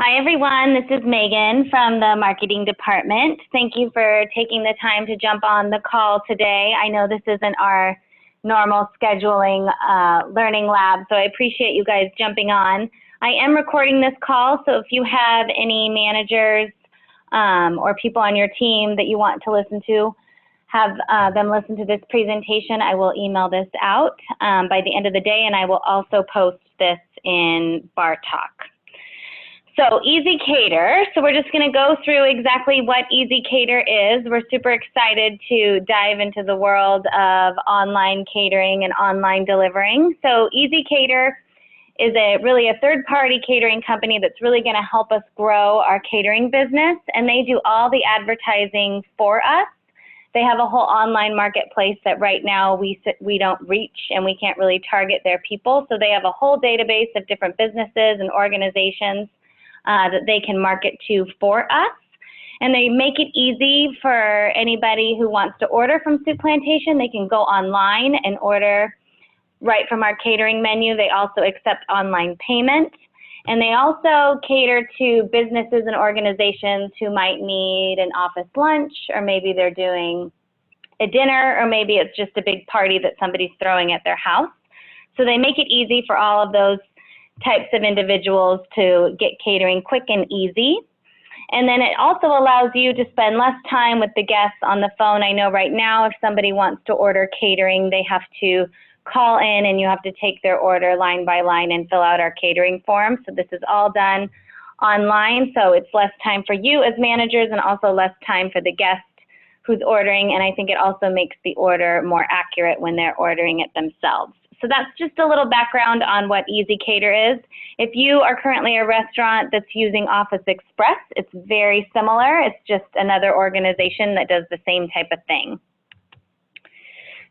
Hi everyone, this is Megan from the marketing department. Thank you for taking the time to jump on the call today. I know this isn't our normal scheduling learning lab, so I appreciate you guys jumping on. I am recording this call, so if you have any managers or people on your team that you want to listen to, have them listen to this presentation. I will email this out by the end of the day, and I will also post this in Bar Talk. So ezcater, so we're just going to go through exactly what ezcater is. We're super excited to dive into the world of online catering and online delivering. So ezcater is really a third-party catering company that's really going to help us grow our catering business, and they do all the advertising for us. They have a whole online marketplace that right now we don't reach and we can't really target their people. So they have a whole database of different businesses and organizations that they can market to for us. And they make it easy for anybody who wants to order from Soup Plantation. They can go online and order right from our catering menu. They also accept online payment. And they also cater to businesses and organizations who might need an office lunch, or maybe they're doing a dinner, or maybe it's just a big party that somebody's throwing at their house. So they make it easy for all of those types of individuals to get catering quick and easy. And then it also allows you to spend less time with the guests on the phone. I know right now if somebody wants to order catering, they have to call in and you have to take their order line by line and fill out our catering form. So this is all done online, so it's less time for you as managers and also less time for the guest who's ordering, and I think it also makes the order more accurate when they're ordering it themselves. So that's just a little background on what ezcater is. If you are currently a restaurant that's using Office Express, it's very similar. It's just another organization that does the same type of thing.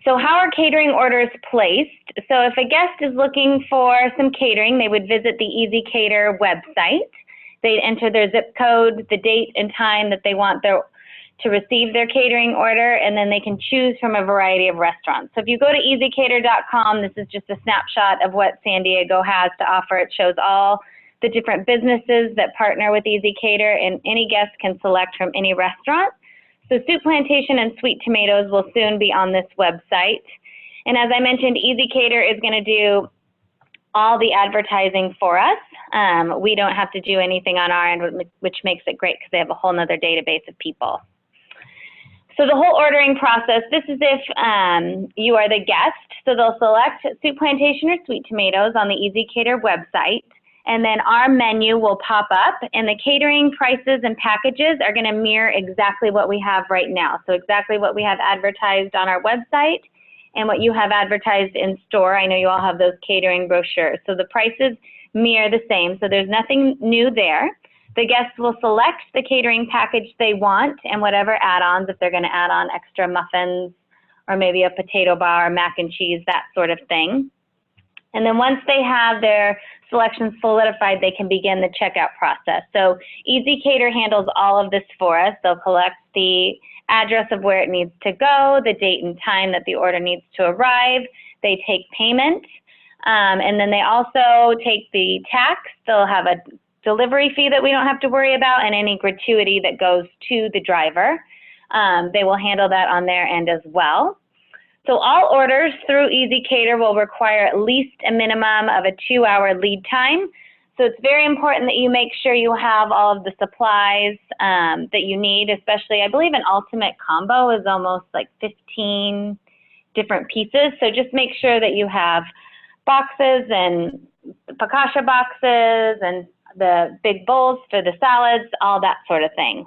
So how are catering orders placed? So if a guest is looking for some catering, they would visit the ezcater website. They'd enter their zip code, the date and time that they want to receive their catering order, and then they can choose from a variety of restaurants. So if you go to ezcater.com, this is just a snapshot of what San Diego has to offer. It shows all the different businesses that partner with ezcater, and any guest can select from any restaurant. So Soup Plantation and Sweet Tomatoes will soon be on this website. And as I mentioned, ezcater is going to do all the advertising for us. We don't have to do anything on our end, which makes it great because they have a whole nother database of people. So the whole ordering process, this is if you are the guest. So they'll select Soup Plantation or Sweet Tomatoes on the ezcater website, and then our menu will pop up, and the catering prices and packages are going to mirror exactly what we have right now. So exactly what we have advertised on our website and what you have advertised in store. I know you all have those catering brochures. So the prices mirror the same, so there's nothing new there. The guests will select the catering package they want and whatever add-ons, if they're going to add on extra muffins or maybe a potato bar, mac and cheese, that sort of thing. And then once they have their selections solidified, they can begin the checkout process. So ezcater handles all of this for us. They'll collect the address of where it needs to go, the date and time that the order needs to arrive. They take payment, and then they also take the tax. They'll have a delivery fee that we don't have to worry about, and any gratuity that goes to the driver. They will handle that on their end as well. So all orders through ezcater will require at least a minimum of a 2-hour lead time. So it's very important that you make sure you have all of the supplies that you need, especially I believe an ultimate combo is almost like 15 different pieces. So just make sure that you have boxes and focaccia boxes and the big bowls for the salads, all that sort of thing.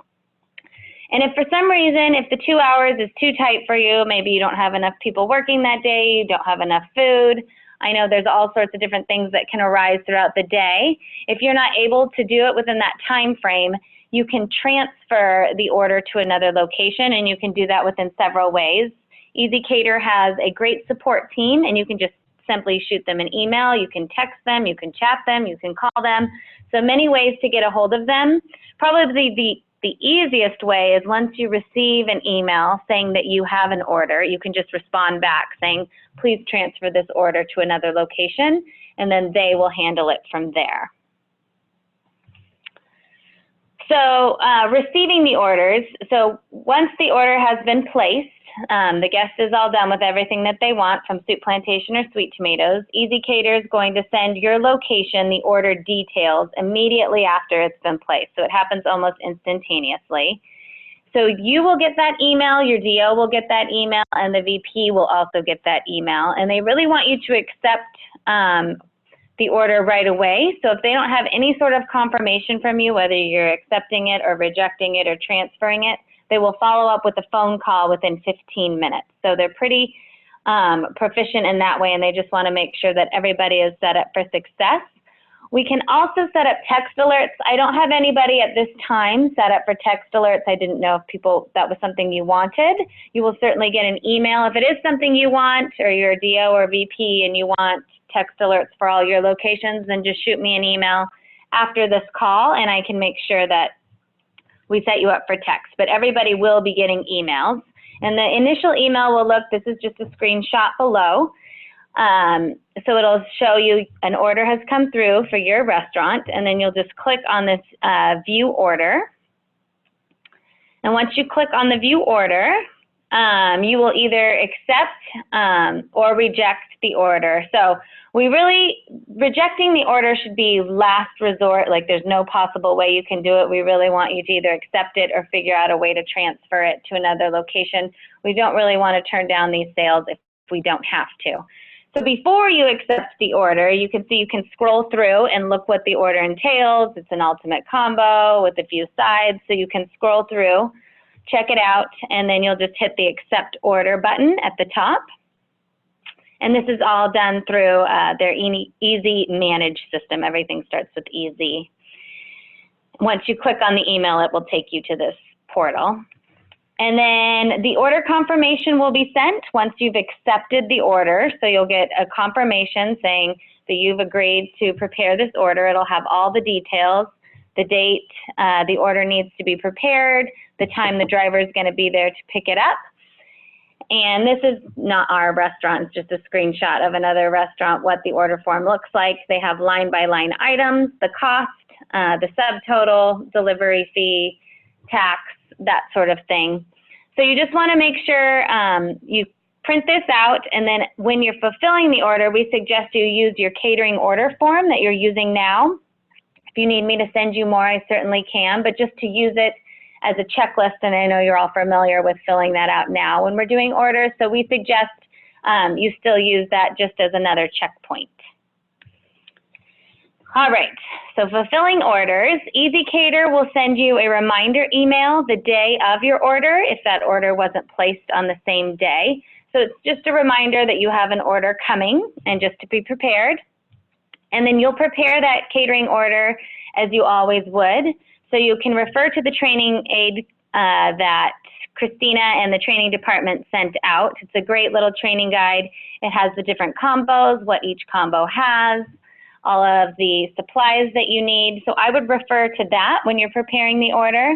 And if for some reason, if the 2 hours is too tight for you, maybe you don't have enough people working that day, you don't have enough food. I know there's all sorts of different things that can arise throughout the day. If you're not able to do it within that time frame, you can transfer the order to another location, and you can do that within several ways. ezcater has a great support team, and you can just simply shoot them an email, you can text them, you can chat them, you can call them. So many ways to get a hold of them. Probably the easiest way is once you receive an email saying that you have an order, you can just respond back saying, please transfer this order to another location, and then they will handle it from there. So receiving the orders, so once the order has been placed, the guest is all done with everything that they want from Soup Plantation or Sweet Tomatoes, ezcater is going to send your location the order details immediately after it's been placed. So it happens almost instantaneously. So you will get that email, your DO will get that email, and the VP will also get that email. And they really want you to accept the order right away. So if they don't have any sort of confirmation from you, whether you're accepting it or rejecting it or transferring it, they will follow up with a phone call within 15 minutes. So they're pretty proficient in that way, and they just want to make sure that everybody is set up for success. We can also set up text alerts. I don't have anybody at this time set up for text alerts. I didn't know if that was something you wanted. You will certainly get an email. If it is something you want, or you're a DO or VP and you want text alerts for all your locations, then just shoot me an email after this call and I can make sure that we set you up for text. But everybody will be getting emails. And the initial email will look, this is just a screenshot below. So it'll show you an order has come through for your restaurant, and then you'll just click on this view order. And once you click on the view order, you will either accept or reject the order. So rejecting the order should be last resort, like there's no possible way you can do it. We really want you to either accept it or figure out a way to transfer it to another location. We don't really want to turn down these sales if we don't have to. So before you accept the order, you can see you can scroll through and look what the order entails. It's an ultimate combo with a few sides, so you can scroll through, check it out, and then you'll just hit the accept order button at the top. And this is all done through their Easy Manage system. Everything starts with Easy. Once you click on the email, it will take you to this portal. And then the order confirmation will be sent once you've accepted the order. So you'll get a confirmation saying that you've agreed to prepare this order. It'll have all the details, the date the order needs to be prepared, the time the driver is going to be there to pick it up. And this is not our restaurant, it's just a screenshot of another restaurant, what the order form looks like. They have line-by-line items, the cost, the subtotal, delivery fee, tax, that sort of thing. So you just want to make sure you print this out, and then when you're fulfilling the order, we suggest you use your catering order form that you're using now. If you need me to send you more, I certainly can, but just to use it as a checklist, and I know you're all familiar with filling that out now when we're doing orders, so we suggest you still use that just as another checkpoint. All right, so fulfilling orders, ezcater will send you a reminder email the day of your order if that order wasn't placed on the same day. So it's just a reminder that you have an order coming and just to be prepared. And then you'll prepare that catering order as you always would. So you can refer to the training aid that Christina and the training department sent out. It's a great little training guide. It has the different combos, what each combo has, all of the supplies that you need. So I would refer to that when you're preparing the order.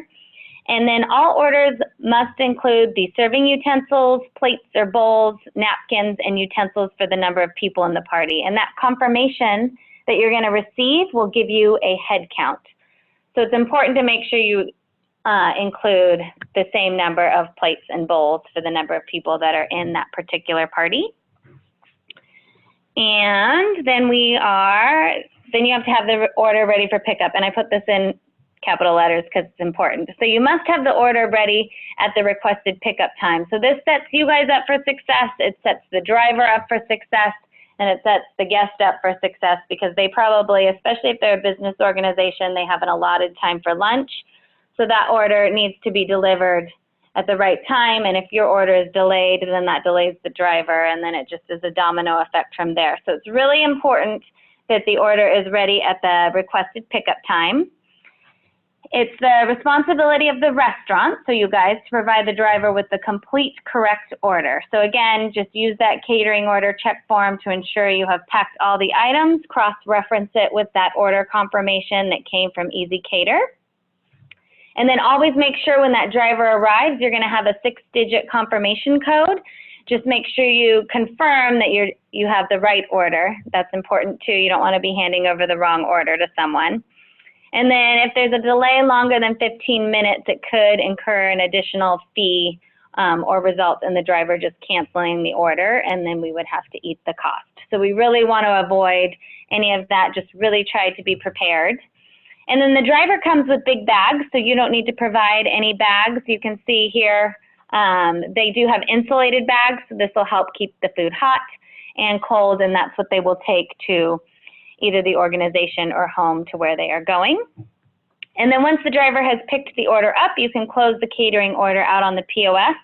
And then all orders must include the serving utensils, plates or bowls, napkins, and utensils for the number of people in the party. And that confirmation that you're going to receive will give you a head count. So it's important to make sure you include the same number of plates and bowls for the number of people that are in that particular party. And then you have to have the order ready for pickup. And I put this in capital letters because it's important. So you must have the order ready at the requested pickup time. So this sets you guys up for success. It sets the driver up for success, and it sets the guest up for success because they probably, especially if they're a business organization, they have an allotted time for lunch. So that order needs to be delivered at the right time, and if your order is delayed, then that delays the driver, and then it just is a domino effect from there. So it's really important that the order is ready at the requested pickup time. It's the responsibility of the restaurant, so you guys, to provide the driver with the complete correct order. So again, just use that catering order check form to ensure you have packed all the items, cross-reference it with that order confirmation that came from ezcater. And then always make sure when that driver arrives, you're going to have a 6-digit confirmation code. Just make sure you confirm that you have the right order. That's important too. You don't want to be handing over the wrong order to someone. And then if there's a delay longer than 15 minutes, it could incur an additional fee or result in the driver just canceling the order, and then we would have to eat the cost. So we really want to avoid any of that, just really try to be prepared. And then the driver comes with big bags, so you don't need to provide any bags. You can see here they do have insulated bags, so this will help keep the food hot and cold, and that's what they will take to either the organization or home to where they are going. And then once the driver has picked the order up, you can close the catering order out on the POS,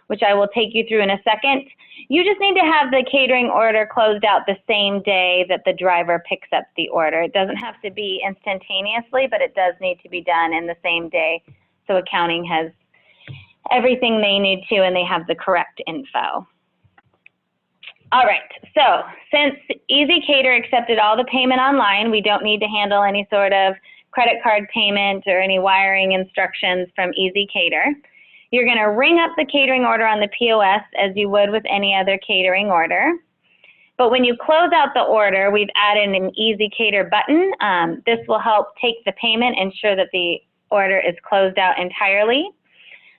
which I will take you through in a second. You just need to have the catering order closed out the same day that the driver picks up the order. It doesn't have to be instantaneously, but it does need to be done in the same day, so accounting has everything they need to and they have the correct info. All right, so since ezcater accepted all the payment online, we don't need to handle any sort of credit card payment or any wiring instructions from ezcater. You're going to ring up the catering order on the POS as you would with any other catering order. But when you close out the order, we've added an ezcater button. This will help take the payment, ensure that the order is closed out entirely.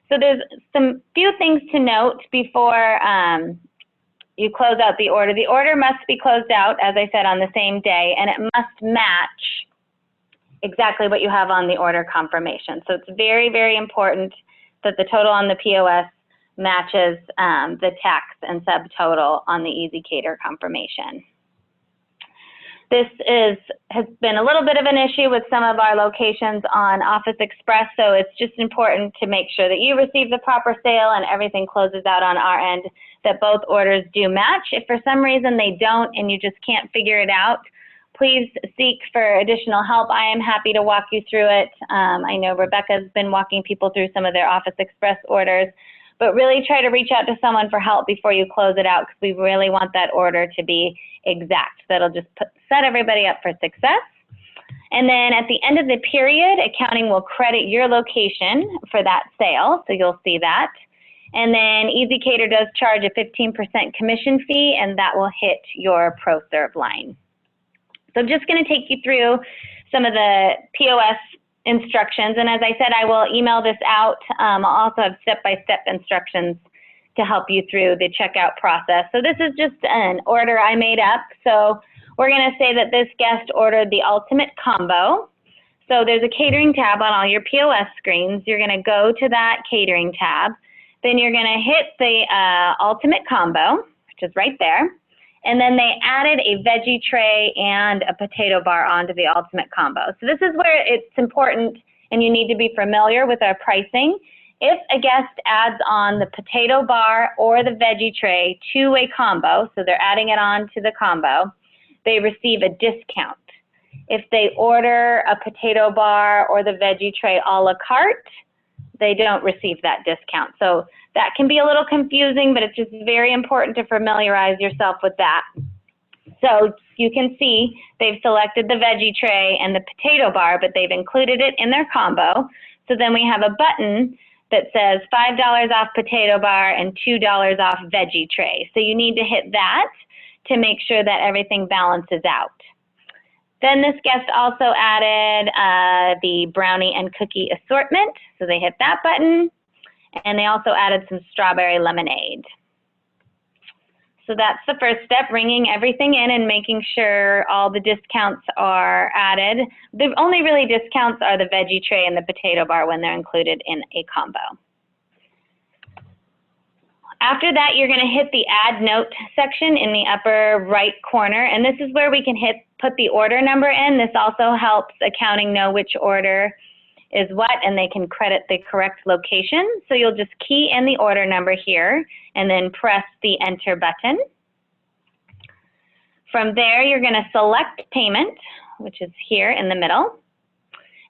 So there's some few things to note before you close out the order. The order must be closed out, as I said, on the same day, and it must match exactly what you have on the order confirmation. So it's very, very important that the total on the POS matches the tax and subtotal on the ezcater confirmation. This has been a little bit of an issue with some of our locations on Office Express, so it's just important to make sure that you receive the proper sale and everything closes out on our end, that both orders do match. If for some reason they don't and you just can't figure it out, please seek for additional help. I am happy to walk you through it. I know Rebecca's been walking people through some of their Office Express orders, but really try to reach out to someone for help before you close it out, because we really want that order to be exact. That'll just set everybody up for success. And then at the end of the period, accounting will credit your location for that sale, so you'll see that. And then ezcater does charge a 15% commission fee, and that will hit your ProServe line. So I'm just going to take you through some of the POS instructions. And as I said, I will email this out. I'll also have step-by-step instructions to help you through the checkout process. So this is just an order I made up. So we're going to say that this guest ordered the ultimate combo. So there's a catering tab on all your POS screens. You're going to go to that catering tab. Then you're going to hit the ultimate combo, which is right there. And then they added a veggie tray and a potato bar onto the ultimate combo. So this is where it's important and you need to be familiar with our pricing. If a guest adds on the potato bar or the veggie tray to a combo, so they're adding it on to the combo, they receive a discount. If they order a potato bar or the veggie tray a la carte, they don't receive that discount. So that can be a little confusing, but it's just very important to familiarize yourself with that. So you can see they've selected the veggie tray and the potato bar, but they've included it in their combo. So then we have a button that says $5 off potato bar and $2 off veggie tray. So you need to hit that to make sure that everything balances out. Then this guest also added the brownie and cookie assortment. So they hit that button, and they also added some strawberry lemonade. So that's the first step, ringing everything in and making sure all the discounts are added. The only really discounts are the veggie tray and the potato bar when they're included in a combo. After that, you're going to hit the Add Note section in the upper right corner, and this is where we can put the order number in. This also helps accounting know which order is what, and they can credit the correct location. So you'll just key in the order number here and then press the Enter button. From there, you're going to select Payment, which is here in the middle.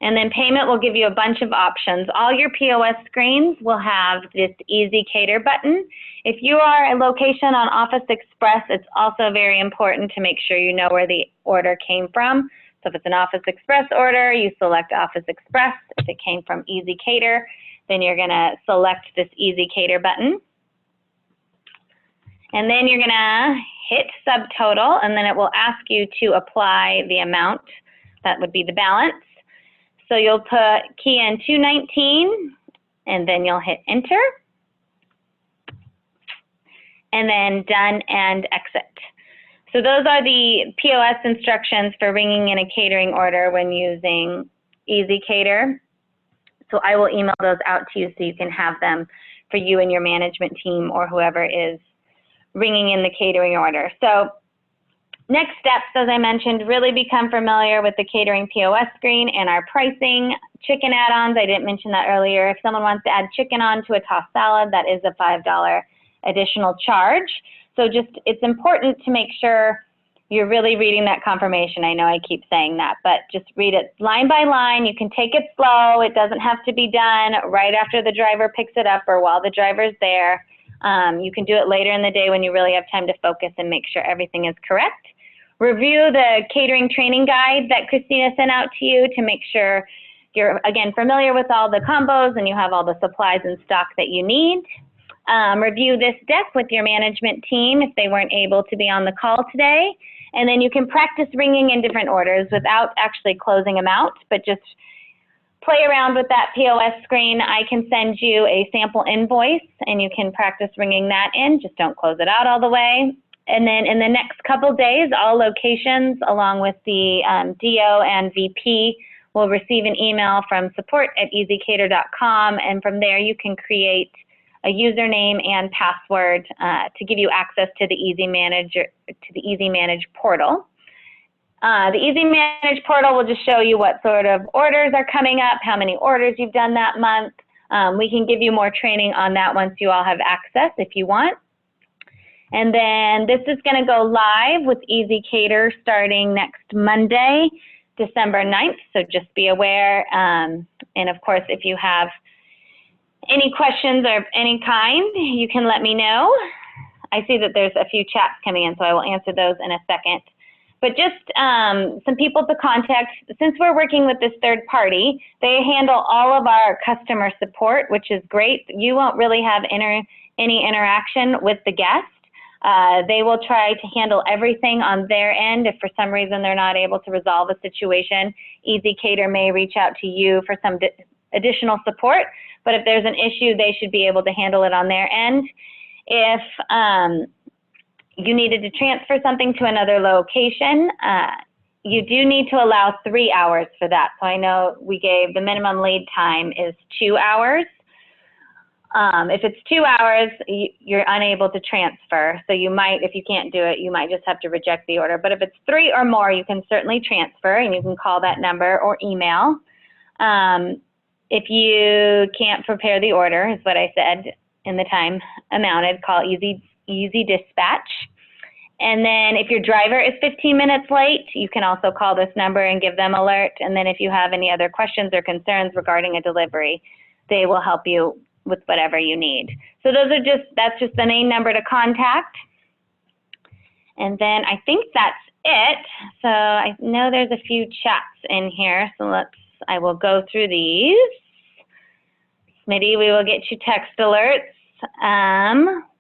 And then Payment will give you a bunch of options. All your POS screens will have this ezcater button. If you are a location on Office Express, it's also very important to make sure you know where the order came from. So if it's an Office Express order, you select Office Express. If it came from ezcater, then you're going to select this ezcater button. And then you're going to hit subtotal, and then it will ask you to apply the amount. That would be the balance. So you'll key in 219, and then you'll hit enter, and then done and exit. So those are the POS instructions for ringing in a catering order when using ezcater. So I will email those out to you so you can have them for you and your management team or whoever is ringing in the catering order. So next steps, as I mentioned, really become familiar with the catering POS screen and our pricing. Chicken add-ons, I didn't mention that earlier. If someone wants to add chicken on to a tossed salad, that is a $5 additional charge. So just, it's important to make sure you're really reading that confirmation. I know I keep saying that, but just read it line by line. You can take it slow. It doesn't have to be done right after the driver picks it up or while the driver's there. You can do it later in the day when you really have time to focus and make sure everything is correct. Review the catering training guide that Christina sent out to you to make sure you're, again, familiar with all the combos and you have all the supplies in stock that you need. Review this deck with your management team if they weren't able to be on the call today. And then you can practice ringing in different orders without actually closing them out, but just play around with that POS screen. I can send you a sample invoice and you can practice ringing that in. Just don't close it out all the way. And then in the next couple days, all locations along with the DO and VP will receive an email from support@ezcater.com, and from there you can create a username and password to give you access to the EasyManage portal. The EasyManage portal will just show you what sort of orders are coming up, how many orders you've done that month. We can give you more training on that once you all have access if you want. And then this is going to go live with ezcater starting next Monday, December 9th. So just be aware. And of course, if you have any questions of any kind, you can let me know. I see that there's a few chats coming in, so I will answer those in a second. But just some people to contact. Since we're working with this third party, they handle all of our customer support, which is great. You won't really have any interaction with the guest. They will try to handle everything on their end. If for some reason they're not able to resolve a situation, ezcater may reach out to you for some additional support. But if there's an issue, they should be able to handle it on their end. If you needed to transfer something to another location, you do need to allow 3 hours for that. So I know we gave the minimum lead time is 2 hours. If it's 2 hours, you're unable to transfer. So you might, if you can't do it, you might just have to reject the order. But if it's 3 or more, you can certainly transfer, and you can call that number or email. If you can't prepare the order, is what I said in the time amounted, call Easy Dispatch. And then if your driver is 15 minutes late, you can also call this number and give them alert. And then if you have any other questions or concerns regarding a delivery, they will help you with whatever you need. So that's just the main number to contact. And then I think that's it. So I know there's a few chats in here, so I will go through these. Smitty, we will get you text alerts.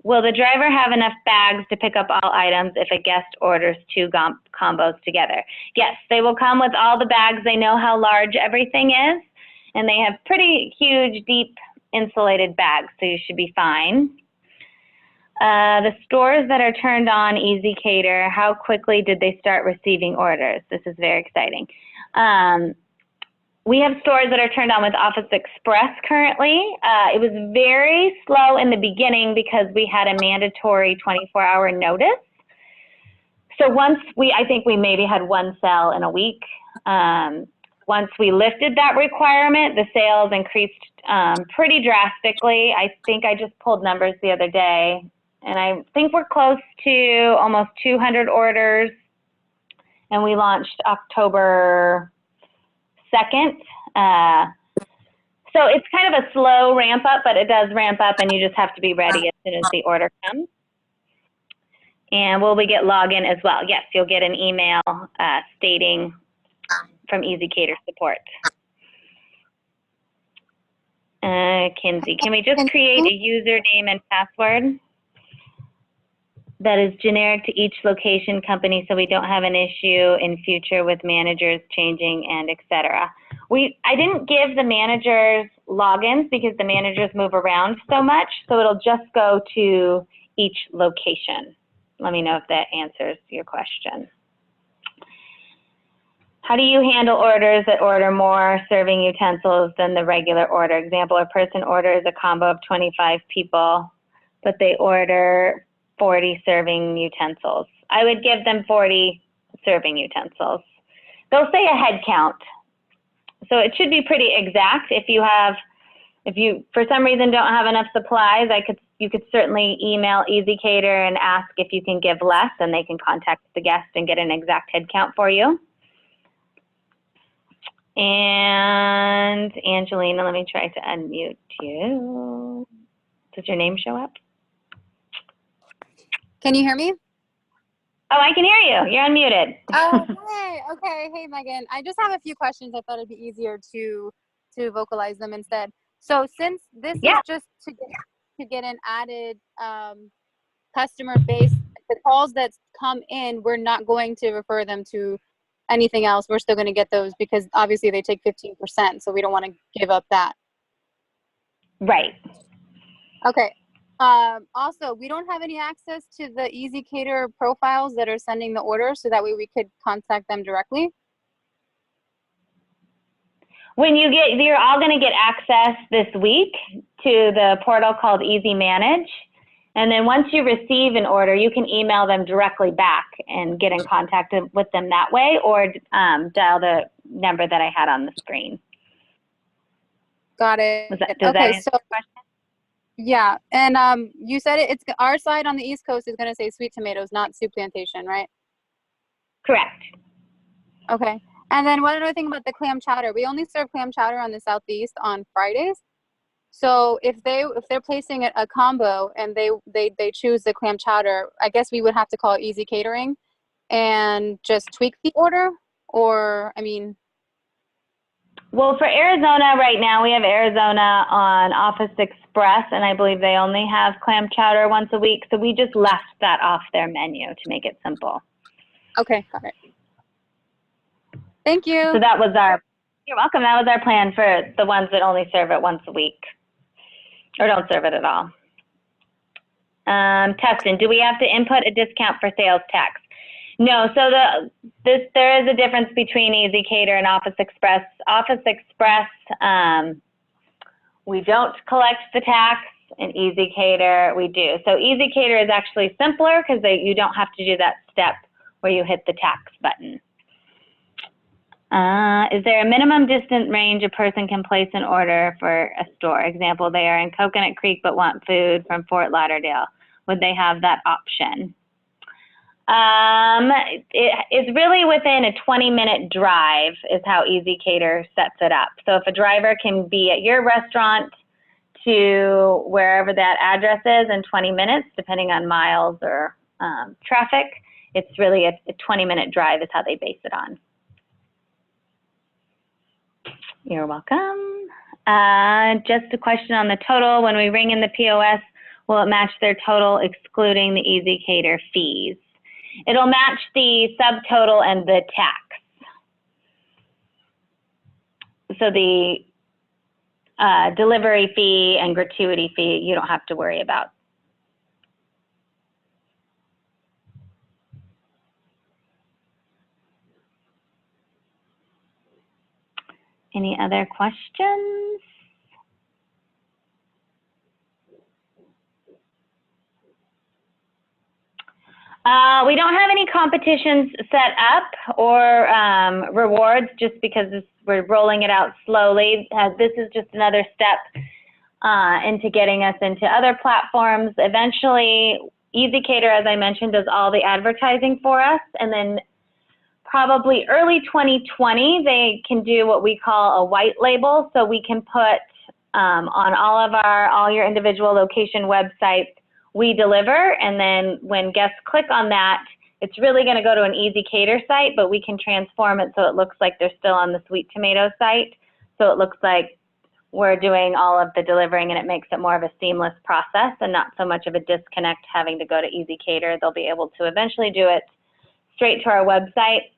Will the driver have enough bags to pick up all items if a guest orders 2 combos together? Yes, they will come with all the bags. They know how large everything is, and they have pretty huge, deep, insulated bags, so you should be fine. The stores that are turned on ezcater, how quickly did they start receiving orders? This is very exciting. We have stores that are turned on with Office Express currently. It was very slow in the beginning because we had a mandatory 24-hour notice. So I think we maybe had 1 sale in a week. Once we lifted that requirement, the sales increased pretty drastically. I think I just pulled numbers the other day, and I think we're close to almost 200 orders, and we launched October 2nd. So it's kind of a slow ramp up, but it does ramp up, and you just have to be ready as soon as the order comes. And will we get login as well? Yes, you'll get an email stating from ezcater support. Kinsey, can we just create a username and password that is generic to each location company so we don't have an issue in future with managers changing and etc.? I didn't give the managers logins because the managers move around so much, so it'll just go to each location. Let me know if that answers your question. How do you handle orders that order more serving utensils than the regular order? Example, a person orders a combo of 25 people, but they order 40 serving utensils. I would give them 40 serving utensils. They'll say a head count. So it should be pretty exact. If you for some reason don't have enough supplies, you could certainly email ezcater and ask if you can give less, and they can contact the guest and get an exact head count for you. And Angelina, let me try to unmute you. Does your name show up? Can you hear me? Oh, I can hear you. You're unmuted. Oh, hey. Okay. Hey, Megan. I just have a few questions. I thought it'd be easier to vocalize them instead. So since this is just to get an added customer base, the calls that come in, we're not going to refer them to anything else. We're still going to get those because obviously they take 15%. So we don't want to give up that. Right. Okay. Also, we don't have any access to the ezcater profiles that are sending the orders, so that way we could contact them directly. You're all going to get access this week to the portal called Easy Manage. And then once you receive an order, you can email them directly back and get in contact with them that way, or dial the number that I had on the screen. Got it. Does that answer the question? Yeah, and you said it's our side on the East Coast is going to say sweet tomatoes, not soup plantation, right? Correct. Okay. And then one other thing about the clam chowder, we only serve clam chowder on the Southeast on Fridays. So if they're placing a combo and they choose the clam chowder, I guess we would have to call Easy Catering and just tweak the order, or I mean. Well, for Arizona right now, we have Arizona on Office Express, and I believe they only have clam chowder once a week. So we just left that off their menu to make it simple. Okay, got it. Thank you. So you're welcome. That was our plan for the ones that only serve it once a week or don't serve it at all. Tustin, do we have to input a discount for sales tax? No, so there is a difference between ezcater and Office Express. Office Express, we don't collect the tax, and ezcater, we do. So ezcater is actually simpler because you don't have to do that step where you hit the tax button. Is there a minimum distance range a person can place an order for a store? Example, they are in Coconut Creek but want food from Fort Lauderdale. Would they have that option? It's really within a 20-minute drive is how ezcater sets it up. So if a driver can be at your restaurant to wherever that address is in 20 minutes, depending on miles or traffic, it's really a 20-minute drive is how they base it on. You're welcome. Just a question on the total. When we ring in the POS, will it match their total excluding the ezcater fees? It'll match the subtotal and the tax. So the delivery fee and gratuity fee, you don't have to worry about. Any other questions? We don't have any competitions set up or rewards just because we're rolling it out slowly. This is just another step into getting us into other platforms. Eventually, ezcater, as I mentioned, does all the advertising for us, and then probably early 2020, they can do what we call a white label, so we can put on all your individual location websites, we deliver, and then when guests click on that, it's really going to go to an ezcater site, but we can transform it so it looks like they're still on the Sweet Tomato site. So it looks like we're doing all of the delivering, and it makes it more of a seamless process and not so much of a disconnect having to go to ezcater. They'll be able to eventually do it straight to our website.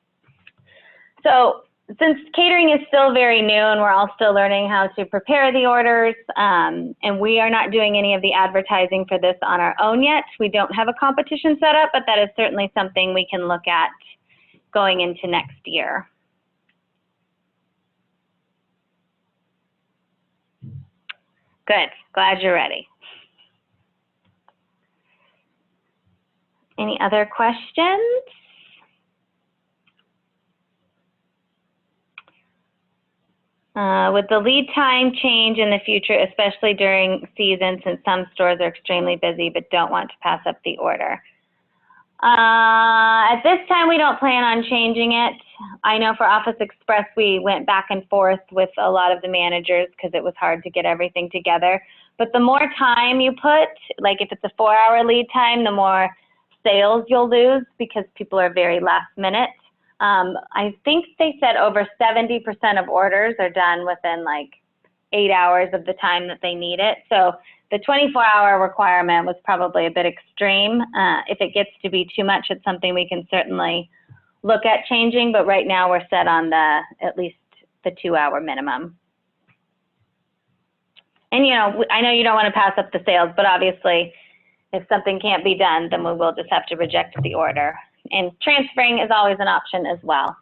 So since catering is still very new and we're all still learning how to prepare the orders, and we are not doing any of the advertising for this on our own yet. We don't have a competition set up, but that is certainly something we can look at going into next year. Good, glad you're ready. Any other questions? Would the lead time change in the future, especially during season, since some stores are extremely busy but don't want to pass up the order? At this time, we don't plan on changing it. I know for Office Express, we went back and forth with a lot of the managers because it was hard to get everything together. But the more time you put, like if it's a 4-hour lead time, the more sales you'll lose because people are very last minute. I think they said over 70% of orders are done within like 8 hours of the time that they need it. So the 24-hour requirement was probably a bit extreme. If it gets to be too much, it's something we can certainly look at changing, but right now we're set on at least the 2-hour minimum. And you know, I know you don't want to pass up the sales, but obviously if something can't be done, then we will just have to reject the order. And transferring is always an option as well.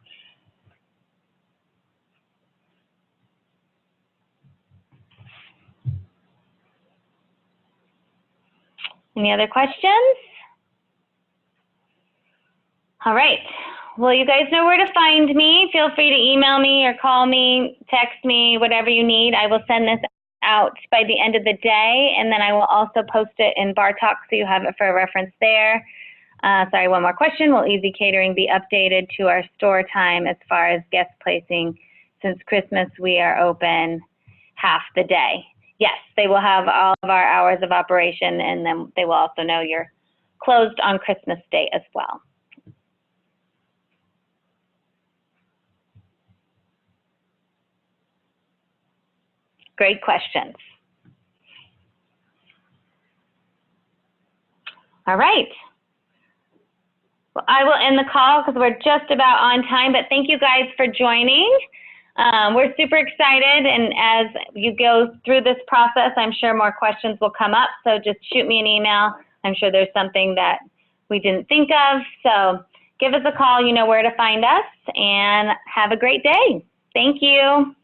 Any other questions? All right. Well, you guys know where to find me. Feel free to email me or call me, text me, whatever you need. I will send this out by the end of the day, and then I will also post it in Bar Talk so you have it for a reference there. Sorry, one more question. Will ezCatering be updated to our store time as far as guest placing? Since Christmas, we are open half the day. Yes, they will have all of our hours of operation, and then they will also know you're closed on Christmas Day as well. Great questions. All right. Well, I will end the call because we're just about on time, but thank you guys for joining. We're super excited, and as you go through this process, I'm sure more questions will come up, so just shoot me an email. I'm sure there's something that we didn't think of, so give us a call. You know where to find us, and have a great day. Thank you.